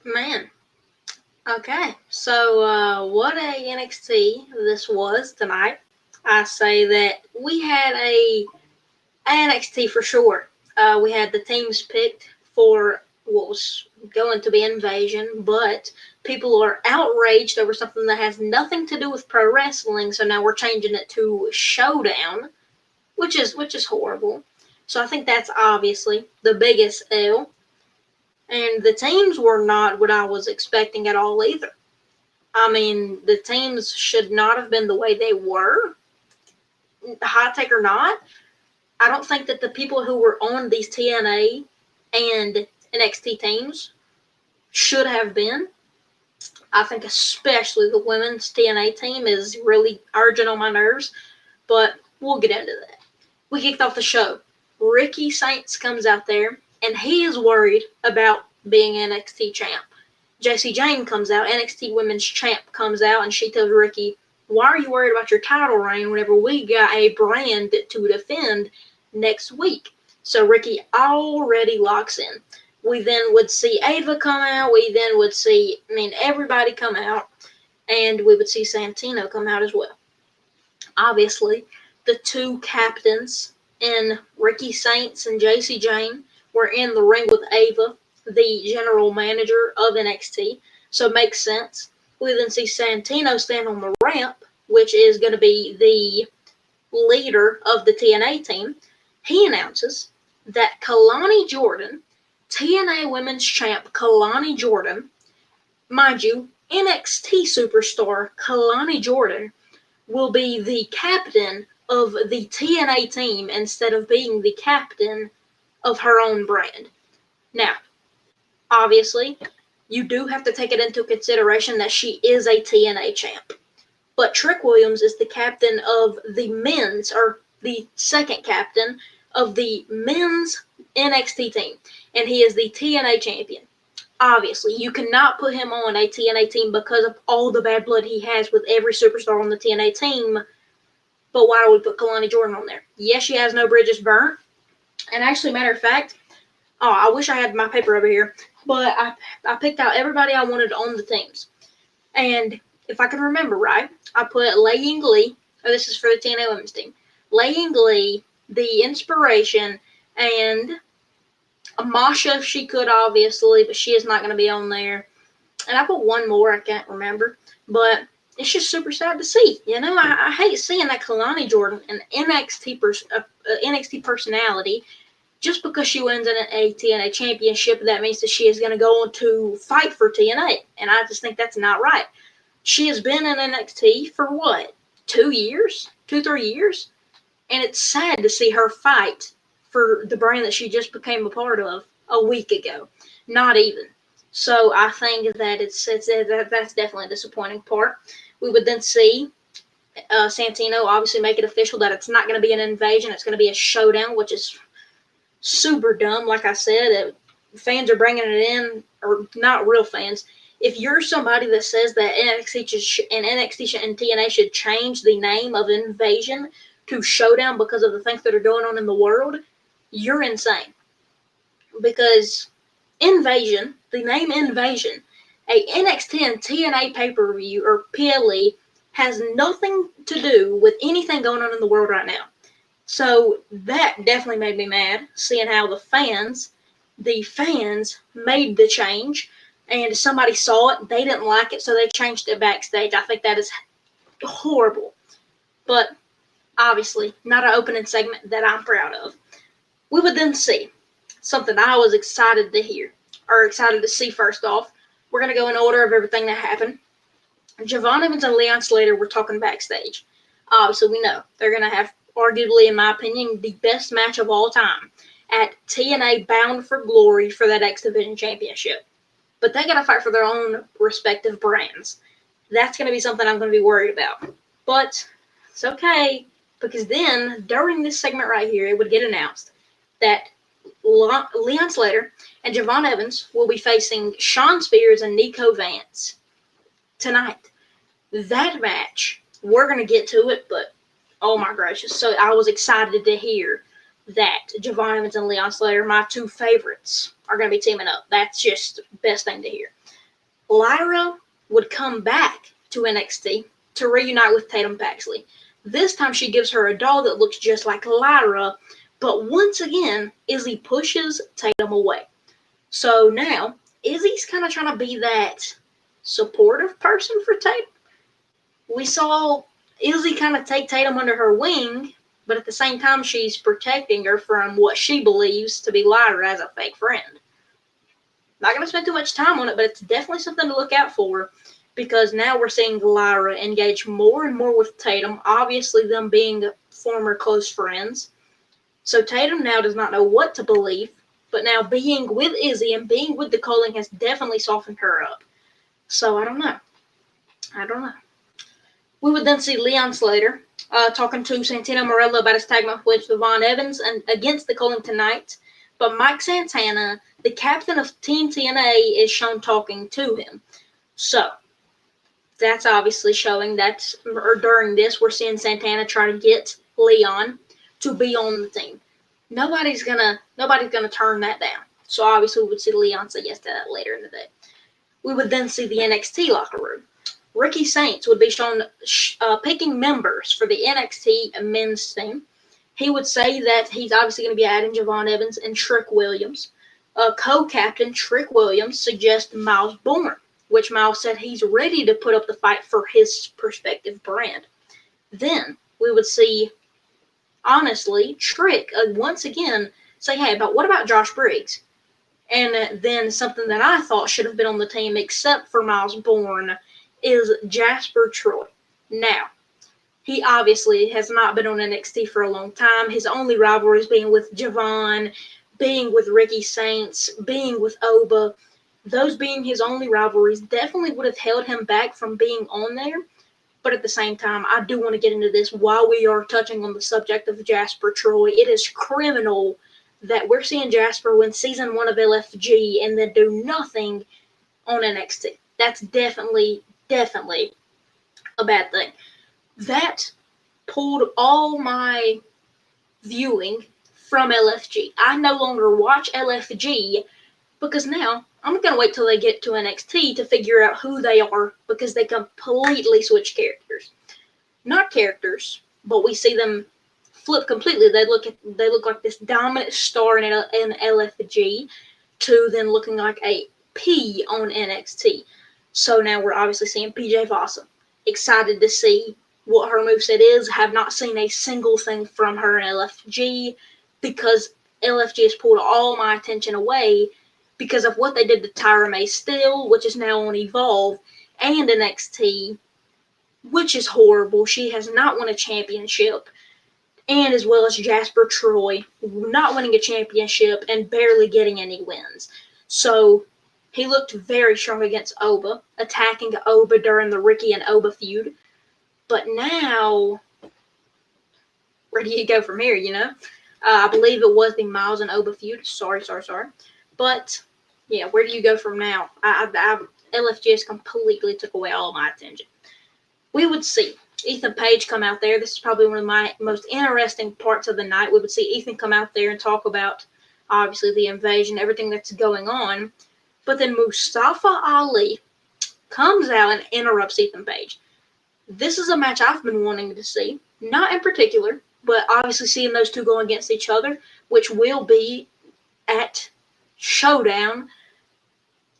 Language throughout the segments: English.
Man. Okay. So, what a NXT this was tonight. I say that we had a NXT for sure. We had the teams picked for what was going to be Invasion, but people are outraged over something that has nothing to do with pro wrestling. So now we're changing it to Showdown, which is horrible. So I think that's obviously the biggest L. And the teams were not what I was expecting at all either. I mean, the teams should not have been the way they were, high tech or not. I don't think that the people who were on these TNA and NXT teams should have been. I think especially the women's TNA team is really urgent on my nerves, but we'll get into that. We kicked off the show. Ricky Saints comes out there, and he is worried about being NXT champ. Jessie Jane comes out, NXT Women's Champ comes out, and she tells Ricky, why are you worried about your title reign whenever we got a brand to defend next week? So Ricky already locks in. We then would see Ava come out. We then would see, everybody come out. And we would see Santino come out as well. Obviously, the two captains in Ricky Saints and Jessie Jane were in the ring with Ava, the general manager of NXT, so it makes sense. We then see Santino stand on the ramp, which is going to be the leader of the TNA team. He announces that Kelani Jordan, TNA Women's Champ Kelani Jordan, mind you, NXT superstar Kelani Jordan, will be the captain of the TNA team instead of being the captain of her own brand. Now, obviously, you do have to take it into consideration that she is a TNA champ. But Trick Williams is the captain of the men's, or the second captain of the men's NXT team, and he is the TNA champion. Obviously, you cannot put him on a TNA team because of all the bad blood he has with every superstar on the TNA team. But why do we put Kelani Jordan on there? Yes, she has no bridges burnt. And actually, matter of fact, I wish I had my paper over here, but I picked out everybody I wanted on the teams. And if I can remember right, I put Lei Ying Lee, this is for the TNA women's team, Lei Ying Lee, the Inspiration, and Masha if she could, obviously, but she is not going to be on there. And I put one more, I can't remember, but it's just super sad to see. I hate seeing that Kelani Jordan, an NXT personality, just because she wins a TNA championship, that means that she is going to go on to fight for TNA. And I just think that's not right. She has been in NXT for what? 2 years? 3 years? And it's sad to see her fight for the brand that she just became a part of a week ago. Not even. So I think that that's definitely a disappointing part. We would then see Santino obviously make it official that it's not going to be an invasion, it's going to be a showdown, which is super dumb. Like I said, fans are bringing it in, or not real fans. If you're somebody that says that NXT and TNA should change the name of Invasion to Showdown because of the things that are going on in the world, you're insane. Because Invasion, the name Invasion, a NXT and TNA pay-per-view or PLE, has nothing to do with anything going on in the world right now. So that definitely made me mad, seeing how the fans made the change, and somebody saw it, they didn't like it, so they changed it backstage. I think that is horrible. But obviously, not an opening segment that I'm proud of. We would then see something I was excited to hear, or excited to see first off. We're going to go in order of everything that happened. Javon Evans and Leon Slater were talking backstage. Obviously, we know they're going to have, arguably, in my opinion, the best match of all time at TNA Bound for Glory for that X Division Championship. But they got to fight for their own respective brands. That's going to be something I'm going to be worried about. But it's okay, because then, during this segment right here, it would get announced that Leon Slater and Javon Evans will be facing Shawn Spears and Nico Vance tonight. That match, we're going to get to it, but oh my gracious. So I was excited to hear that Javon Evans and Leon Slater, my two favorites, are going to be teaming up. That's just the best thing to hear. Lyra would come back to NXT to reunite with Tatum Paxley. This time she gives her a doll that looks just like Lyra, but once again, Izzy pushes Tatum away. So now, Izzy's kind of trying to be that supportive person for Tatum. We saw Izzy kind of take Tatum under her wing, but at the same time, she's protecting her from what she believes to be Lyra as a fake friend. Not going to spend too much time on it, but it's definitely something to look out for, because now we're seeing Lyra engage more and more with Tatum, obviously them being former close friends. So Tatum now does not know what to believe, but now being with Izzy and being with the Colling has definitely softened her up. So I don't know. We would then see Leon Slater talking to Santino Marella about his tag match with Von Evans and against the Colling tonight. But Mike Santana, the captain of Team TNA, is shown talking to him. So that's obviously showing that, or during this, we're seeing Santana try to get Leon to be on the team. Nobody's gonna turn that down. So obviously we would see Leon say yes to that later in the day. We would then see the NXT locker room. Ricky Saints would be shown picking members for the NXT men's team. He would say that he's obviously going to be adding Javon Evans and Trick Williams. Co-captain Trick Williams suggests Miles Bourne, which Miles said he's ready to put up the fight for his prospective brand. Then we would see, honestly, Trick once again say, hey, what about Josh Briggs? And then something that I thought should have been on the team except for Miles Bourne is Jasper Troy. Now, he obviously has not been on NXT for a long time. His only rivalries being with Javon, being with Ricky Saints, being with Oba. Those being his only rivalries definitely would have held him back from being on there. But at the same time, I do want to get into this while we are touching on the subject of Jasper Troy. It is criminal that we're seeing Jasper win Season 1 of LFG and then do nothing on NXT. That's definitely a bad thing. That pulled all my viewing from LFG. I no longer watch LFG because now I'm going to wait till they get to NXT to figure out who they are, because they completely switch characters. Not characters, but we see them flip completely. They look like this dominant star in LFG to then looking like a P on NXT. So now we're obviously seeing PJ Vossa. Excited to see what her moveset is. Have not seen a single thing from her in LFG because LFG has pulled all my attention away because of what they did to Tyra May Steele, which is now on Evolve, and NXT, which is horrible. She has not won a championship, and as well as Jasper Troy not winning a championship and barely getting any wins. So he looked very strong against Oba, attacking Oba during the Ricky and Oba feud. But now, where do you go from here, I believe it was the Miles and Oba feud. Sorry. But, yeah, where do you go from now? LFG just completely took away all my attention. We would see Ethan Page come out there. This is probably one of my most interesting parts of the night. We would see Ethan come out there and talk about, obviously, the invasion, everything that's going on. But then Mustafa Ali comes out and interrupts Ethan Page. This is a match I've been wanting to see. Not in particular, but obviously seeing those two go against each other, which will be at Showdown,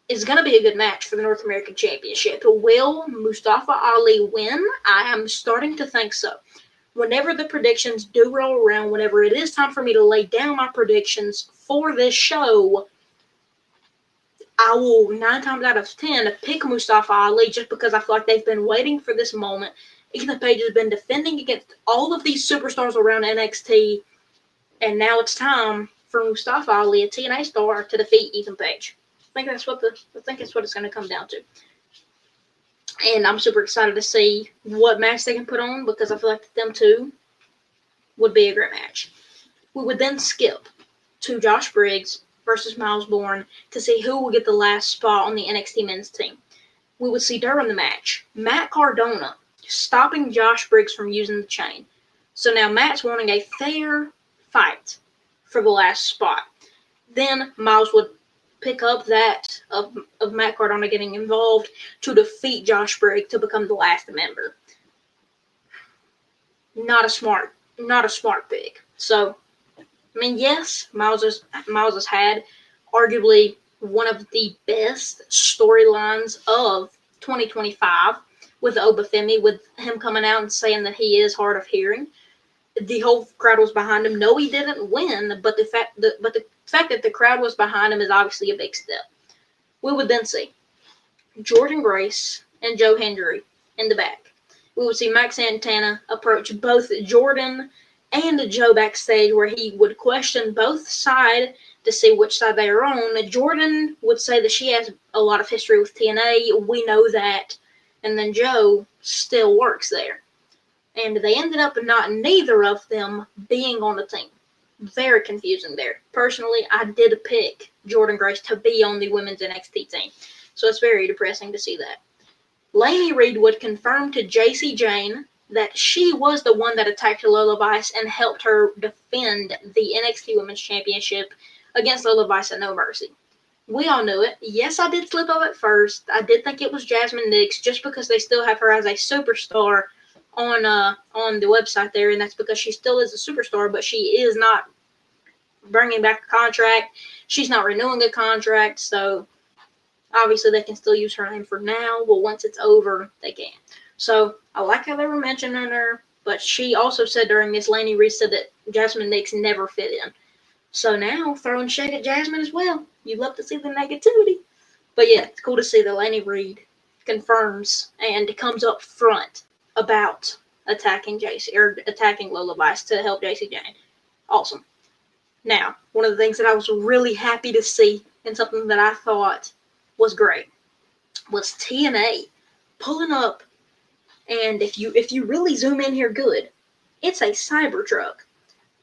is going to be a good match for the North American Championship. Will Mustafa Ali win? I am starting to think so. Whenever the predictions do roll around, whenever it is time for me to lay down my predictions for this show, I will 9 times out of 10 pick Mustafa Ali just because I feel like they've been waiting for this moment. Ethan Page has been defending against all of these superstars around NXT, and now it's time for Mustafa Ali, a TNA star, to defeat Ethan Page. I think that's what it's going to come down to. And I'm super excited to see what match they can put on because I feel like them two would be a great match. We would then skip to Josh Briggs versus Miles Bourne to see who will get the last spot on the NXT men's team. We would see during the match, Matt Cardona stopping Josh Briggs from using the chain. So now Matt's wanting a fair fight for the last spot. Then Miles would pick up that of Matt Cardona getting involved to defeat Josh Briggs to become the last member. Not a smart pick. So, I mean, yes, Miles has had arguably one of the best storylines of 2025 with Obafemi, with him coming out and saying that he is hard of hearing. The whole crowd was behind him. No, he didn't win, but the fact that the crowd was behind him is obviously a big step. We would then see Jordan Grace and Joe Hendry in the back. We would see Max Santana approach both Jordan and Joe backstage, where he would question both sides to see which side they are on. Jordan would say that she has a lot of history with TNA. We know that. And then Joe still works there. And they ended up not neither of them being on the team. Very confusing there. Personally, I did pick Jordan Grace to be on the women's NXT team. So it's very depressing to see that. Lainey Reed would confirm to JC Jane that she was the one that attacked Lola Vice and helped her defend the NXT Women's Championship against Lola Vice at No Mercy. We all knew it. Yes, I did slip up at first. I did think it was Jasmine Nix just because they still have her as a superstar on the website there, and that's because she still is a superstar, but she is not bringing back a contract. She's not renewing a contract, so obviously they can still use her name for now, but once it's over, they can't. So I like how they were mentioning her, but she also said during this, Lainey Reed said that Jasmine Nix never fit in. So now, throwing shade at Jasmine as well. You'd love to see the negativity. But yeah, it's cool to see that Lainey Reed confirms and comes up front about attacking Lola Vice to help JC Jane. Awesome. Now, one of the things that I was really happy to see, and something that I thought was great, was TNA pulling up, and if you really zoom in here good, it's a Cybertruck.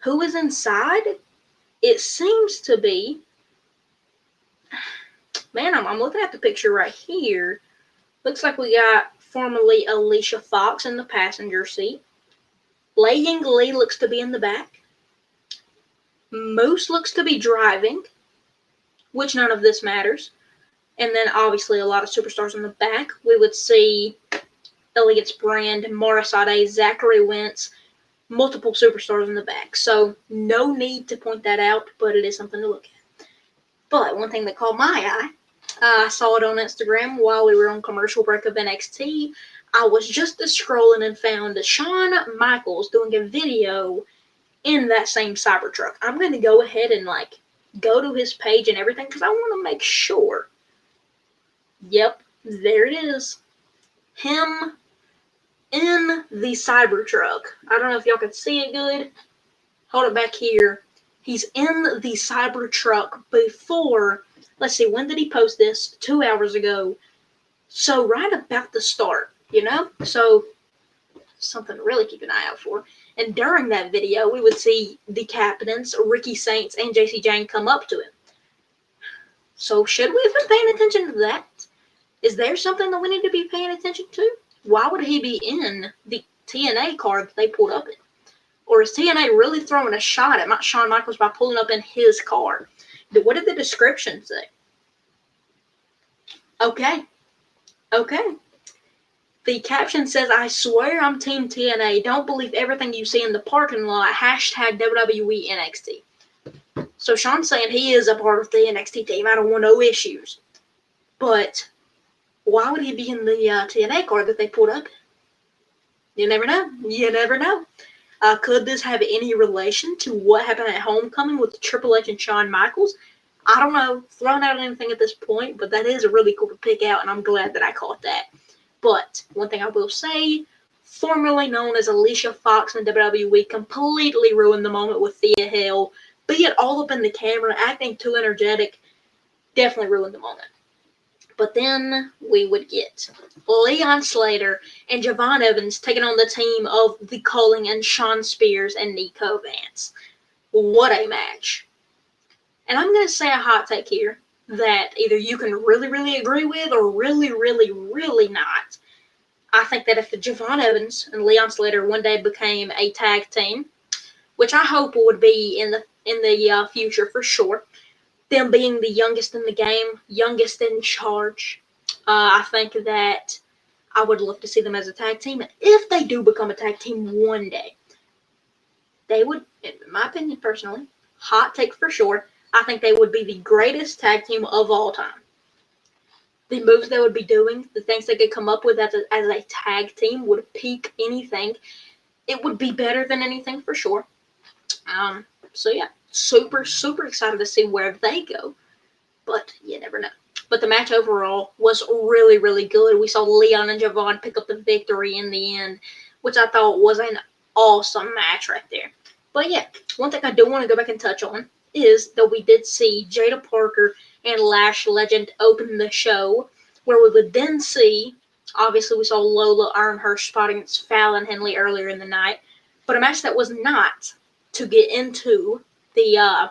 Who is inside? It seems to be, man, I'm looking at the picture right here. Looks like we got formerly Alicia Fox in the passenger seat. Lei Ying Lee looks to be in the back. Moose looks to be driving, which none of this matters. And then obviously a lot of superstars in the back. We would see Elliot's Brand, Morrisade, Zachary Wentz, multiple superstars in the back. So no need to point that out, but it is something to look at. But one thing that caught my eye, I saw it on Instagram while we were on commercial break of NXT. I was just scrolling and found Shawn Michaels doing a video in that same Cybertruck. I'm going to go ahead and go to his page and everything because I want to make sure. Yep, there it is. Him in the Cybertruck. I don't know if y'all can see it good. Hold it back here. He's in the Cybertruck before, let's see, when did he post this? 2 hours ago. So right about the start, So something to really keep an eye out for. And during that video, we would see the captains, Ricky Saints and JC Jane, come up to him. So should we have been paying attention to that? Is there something that we need to be paying attention to? Why would he be in the TNA card that they pulled up in? Or is TNA really throwing a shot at Shawn Michaels by pulling up in his car? What did the description say? Okay. The caption says, I swear I'm Team TNA. Don't believe everything you see in the parking lot. Hashtag WWE NXT. So Shawn's saying he is a part of the NXT team. I don't want no issues. But why would he be in the TNA card that they pulled up? You never know. Could this have any relation to what happened at Homecoming with Triple H and Shawn Michaels? I don't know. Throwing out anything at this point, but that is really cool to pick out, and I'm glad that I caught that. But one thing I will say, formerly known as Alicia Fox in WWE, completely ruined the moment with Thea Hale. Be it all up in the camera, acting too energetic, definitely ruined the moment. But then we would get Leon Slater and Javon Evans taking on the team of The Culling and Sean Spears and Nico Vance. What a match. And I'm going to say a hot take here that either you can really, really agree with or really, really, really not. I think that if the Javon Evans and Leon Slater one day became a tag team, which I hope would be in the future for sure, them being the youngest in the game, youngest in charge, I think that I would love to see them as a tag team. If they do become a tag team one day, they would, in my opinion personally, hot take for sure, I think they would be the greatest tag team of all time. The moves they would be doing, the things they could come up with as a tag team would peak anything. It would be better than anything for sure. So yeah, super, super excited to see where they go. But you never know. But the match overall was really, really good. We saw Leon and Javon pick up the victory in the end, which I thought was an awesome match right there. But yeah, one thing I do want to go back and touch on is that we did see Jada Parker and Lash Legend open the show, where we would then see, obviously we saw Lola earn her spot against Fallon Henley earlier in the night, but a match that was not to get into the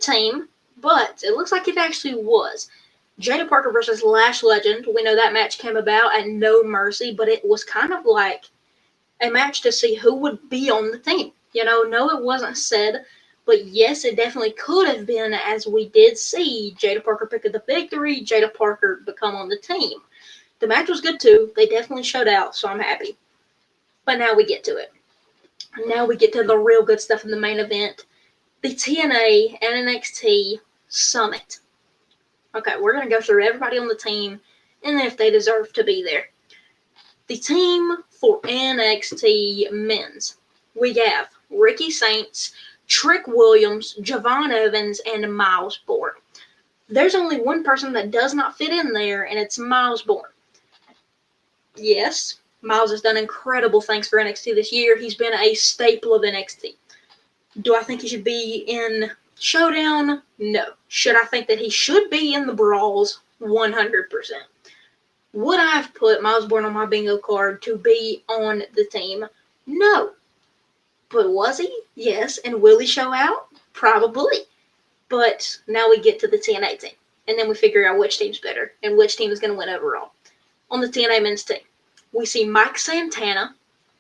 team, but it looks like it actually was. Jada Parker versus Lash Legend. We know that match came about at No Mercy, but it was kind of like a match to see who would be on the team. No, it wasn't said, but yes, it definitely could have been, as we did see Jada Parker pick up the victory, Jada Parker become on the team. The match was good too. They definitely showed out, so I'm happy. But now we get to it. Now we get to the real good stuff in the main event. The TNA and NXT Summit. Okay, we're going to go through everybody on the team and if they deserve to be there. The team for NXT Men's. We have Ricky Saints, Trick Williams, Javon Evans, and Miles Bourne. There's only one person that does not fit in there, and it's Miles Bourne. Yes, Miles has done incredible things for NXT this year. He's been a staple of NXT. Do I think he should be in Showdown? No. Should I think that he should be in the Brawls? 100%. Would I have put Miles Bourne on my bingo card to be on the team? No. But was he? Yes. And will he show out? Probably. But now we get to the TNA team. And then we figure out which team's better and which team is going to win overall. On the TNA men's team, we see Mike Santana,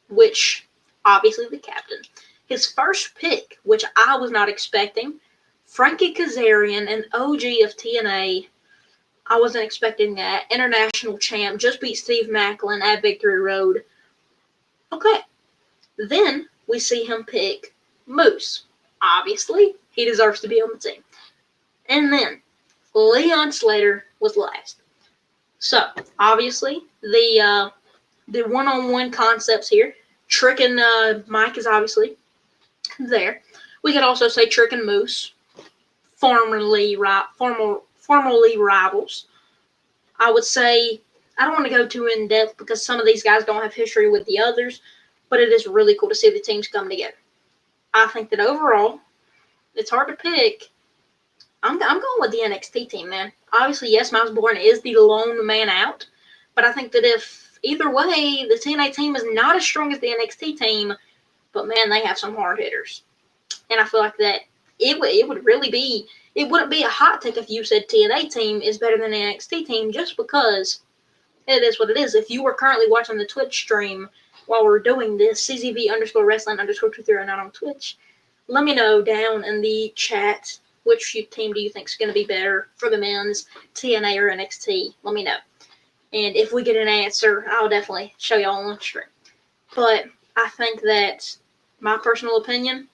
which obviously the captain. His first pick, which I was not expecting, Frankie Kazarian, an OG of TNA. I wasn't expecting that. International champ, just beat Steve Macklin at Victory Road. Okay. Then we see him pick Moose. Obviously, he deserves to be on the team. And then Leon Slater was last. So, obviously, the one-on-one concepts here. Trick and Mike is obviously there. We could also say Trick and Moose, formerly rivals. I would say, I don't want to go too in depth because some of these guys don't have history with the others, but it is really cool to see the teams come together. I think that overall, it's hard to pick. I'm going with the NXT team, man. Obviously, yes, Miles Bourne is the lone man out, but I think that if either way, the TNA team is not as strong as the NXT team, but man, they have some hard hitters. And I feel like that it would really be, it wouldn't be a hot take if you said TNA team is better than the NXT team, just because it is what it is. If you were currently watching the Twitch stream while we're doing this, CZV_Wrestling_2309 on Twitch, let me know down in the chat which team do you think is going to be better for the men's, TNA or NXT. Let me know. And if we get an answer, I'll definitely show y'all on the stream. But I think that, my personal opinion,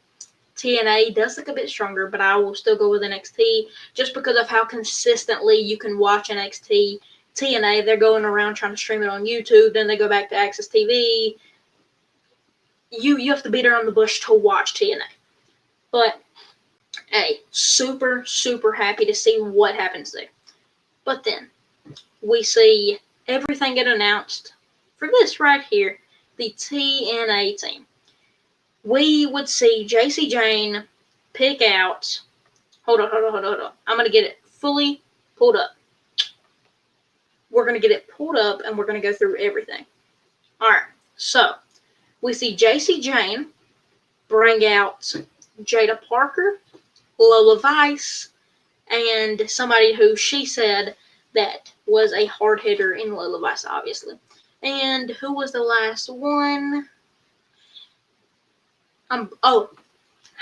TNA does look a bit stronger, but I will still go with NXT just because of how consistently you can watch NXT. TNA, they're going around trying to stream it on YouTube, then they go back to Access TV. You have to beat around the bush to watch TNA. But, hey, super, super happy to see what happens there. But then, we see everything get announced for this right here, the TNA team. We would see JC Jane pick out. Hold on. I'm going to get it fully pulled up. We're going to get it pulled up and we're going to go through everything. Alright, so we see JC Jane bring out Jada Parker, Lola Vice, and somebody who she said that was a hard hitter in Lola Vice, obviously. And who was the last one? How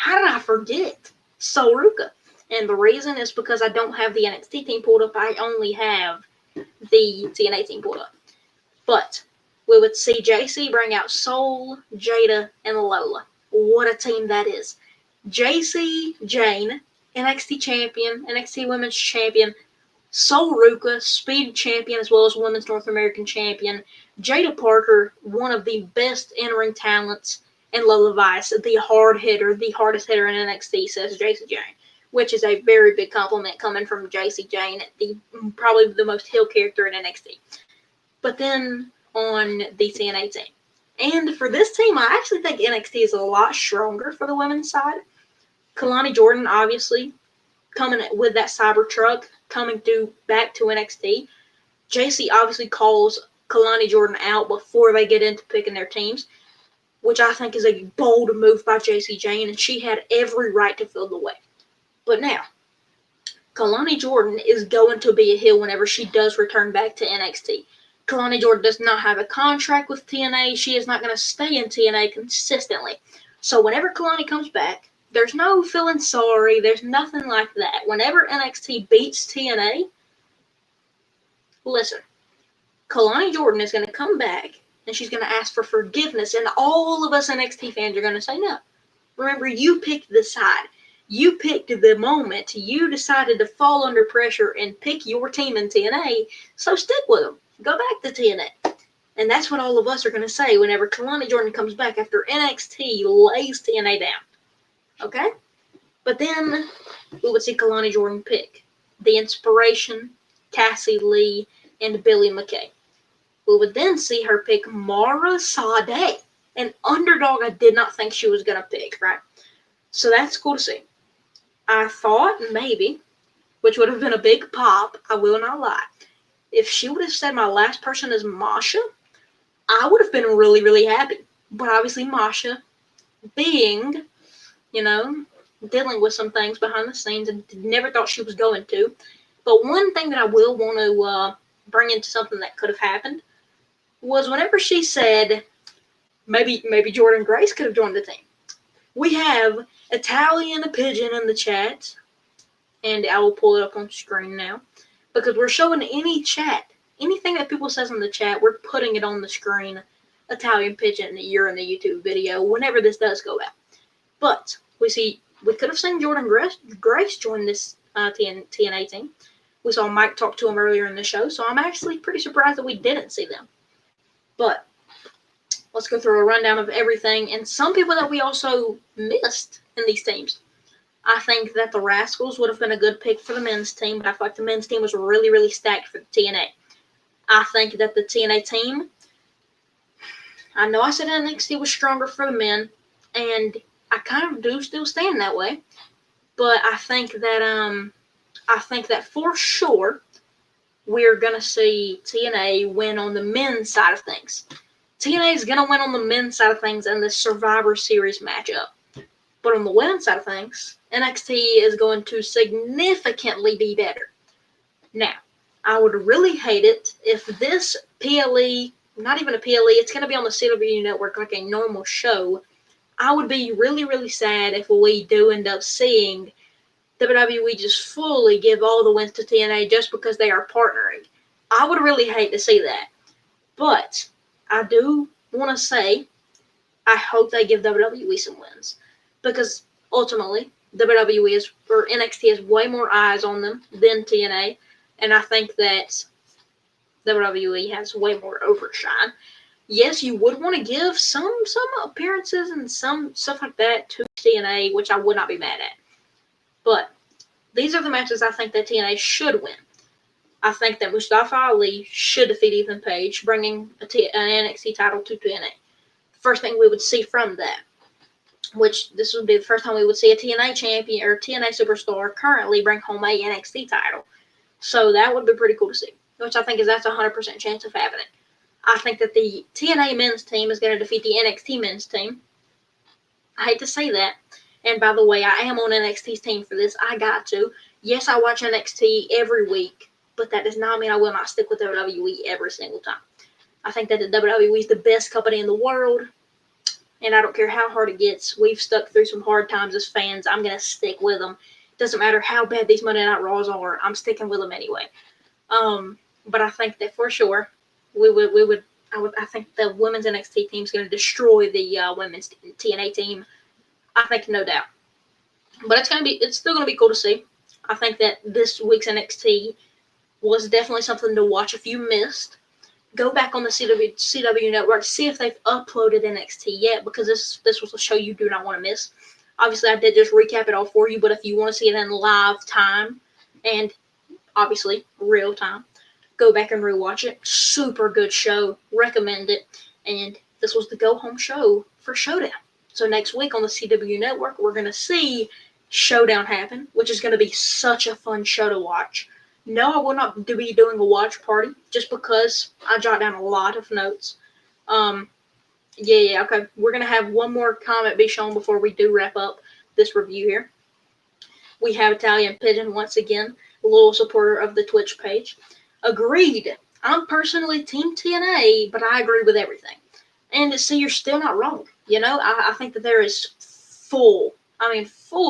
did I forget? Sol Ruka. And the reason is because I don't have the NXT team pulled up. I only have the TNA team pulled up. But we would see JC bring out Sol, Jada, and Lola. What a team that is. JC Jane, NXT champion, NXT women's champion, Sol Ruka, speed champion as well as women's North American champion, Jada Parker, one of the best in-ring talents, and Lola Vice, the hard hitter, the hardest hitter in NXT, says JC Jane, which is a very big compliment coming from JC Jane, probably the most heel character in NXT. But then on the TNA team. And for this team, I actually think NXT is a lot stronger for the women's side. Kelani Jordan, obviously, coming with that Cybertruck, coming back to NXT. JC obviously calls Kelani Jordan out before they get into picking their teams, which I think is a bold move by JC Jane, and she had every right to fill the way. But now, Kelani Jordan is going to be a heel whenever she does return back to NXT. Kelani Jordan does not have a contract with TNA. She is not going to stay in TNA consistently. So whenever Kelani comes back, there's no feeling sorry. There's nothing like that. Whenever NXT beats TNA, listen, Kelani Jordan is going to come back and she's going to ask for forgiveness, and all of us NXT fans are going to say no. Remember, you picked the side. You picked the moment. You decided to fall under pressure and pick your team in TNA, so stick with them. Go back to TNA. And that's what all of us are going to say whenever Kelani Jordan comes back after NXT lays TNA down. Okay? But then we would see Kelani Jordan pick the Inspiration, Cassie Lee, and Billie McKay. We would then see her pick Mara Sade, an underdog I did not think she was going to pick, right? So that's cool to see. I thought maybe, which would have been a big pop, I will not lie, if she would have said my last person is Masha, I would have been really, really happy. But obviously Masha, being, dealing with some things behind the scenes, and never thought she was going to. But one thing that I will want to bring into something that could have happened was whenever she said maybe Jordan Grace could have joined the team. We have Italian Pigeon in the chat, and I will pull it up on screen now, because we're showing any chat, anything that people says in the chat, we're putting it on the screen. Italian Pigeon, you're in the YouTube video whenever this does go out. But we could have seen Jordan Grace join this TNA team. We saw Mike talk to him earlier in the show, so I'm actually pretty surprised that we didn't see them. But let's go through a rundown of everything and some people that we also missed in these teams. I think that the Rascals would have been a good pick for the men's team, but I feel like the men's team was really, really stacked for the TNA. I think that the TNA team, I know I said NXT was stronger for the men, and I kind of do still stand that way, but I think that for sure we're gonna see TNA win on the men's side of things. TNA is gonna win on the men's side of things in the Survivor Series matchup, but on the women's side of things, NXT is going to significantly be better. Now, I would really hate it if this PLE, not even a PLE, it's going to be on the CZV network like a normal show. I would be really, really sad if we do end up seeing WWE just fully give all the wins to TNA just because they are partnering. I would really hate to see that. But I do want to say I hope they give WWE some wins, because ultimately NXT has way more eyes on them than TNA, and I think that WWE has way more overshine. Yes, you would want to give some appearances and some stuff like that to TNA, which I would not be mad at. But these are the matches I think that TNA should win. I think that Mustafa Ali should defeat Ethan Page, bringing an NXT title to TNA. First thing we would see from that, which this would be the first time we would see a TNA champion or TNA superstar currently bring home a NXT title. So that would be pretty cool to see, which I think that's a 100% chance of happening. I think that the TNA men's team is going to defeat the NXT men's team. I hate to say that. And by the way, I am on NXT's team for this. I got to. Yes, I watch NXT every week, but that does not mean I will not stick with WWE every single time. I think that the WWE is the best company in the world. and I don't care how hard it gets. We've stuck through some hard times as fans. I'm going to stick with them. Doesn't matter how bad these Monday Night Raws are. I'm sticking with them anyway. But I think that for sure, I think the women's NXT team is going to destroy the women's TNA team. I think no doubt. But it's still gonna be cool to see. I think that this week's NXT was definitely something to watch if you missed. Go back on the CW network, see if they've uploaded NXT yet, because this was a show you do not want to miss. Obviously, I did just recap it all for you, but if you want to see it in live time and obviously real time, go back and rewatch it. Super good show, recommend it. And this was the go home show for Showdown. So next week on the CW network, we're gonna see Showdown happen, which is going to be such a fun show to watch. No, I will not be doing a watch party just because I jot down a lot of notes. Okay. We're going to have one more comment be shown before we do wrap up this review here. We have Italian Pigeon once again, a loyal supporter of the Twitch page. Agreed. I'm personally Team TNA, but I agree with everything. And see, you're still not wrong. I think that there is full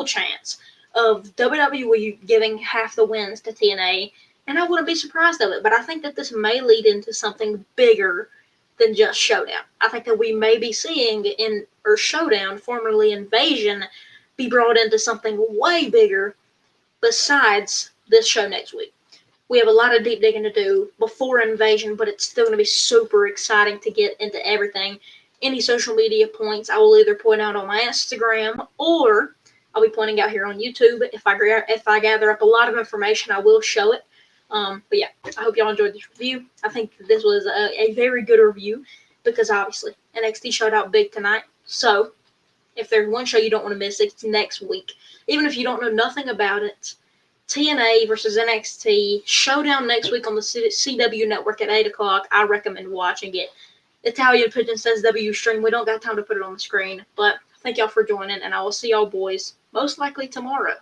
chance of WWE giving half the wins to TNA, and I wouldn't be surprised of it. But I think that this may lead into something bigger than just Showdown. I think that we may be seeing Showdown, formerly Invasion, be brought into something way bigger besides this show next week. We have a lot of deep digging to do before Invasion, but it's still going to be super exciting to get into everything. Any social media points, I will either point out on my Instagram or I'll be pointing out here on YouTube. If I gather up a lot of information, I will show it. But yeah, I hope y'all enjoyed this review. I think this was a very good review because obviously NXT showed out big tonight. So if there's one show you don't want to miss, it's next week. Even if you don't know nothing about it, TNA versus NXT Showdown next week on the CW network at 8 o'clock. I recommend watching it. Italian Pigeon says W stream. We don't got time to put it on the screen, but thank y'all for joining, and I will see y'all boys most likely tomorrow.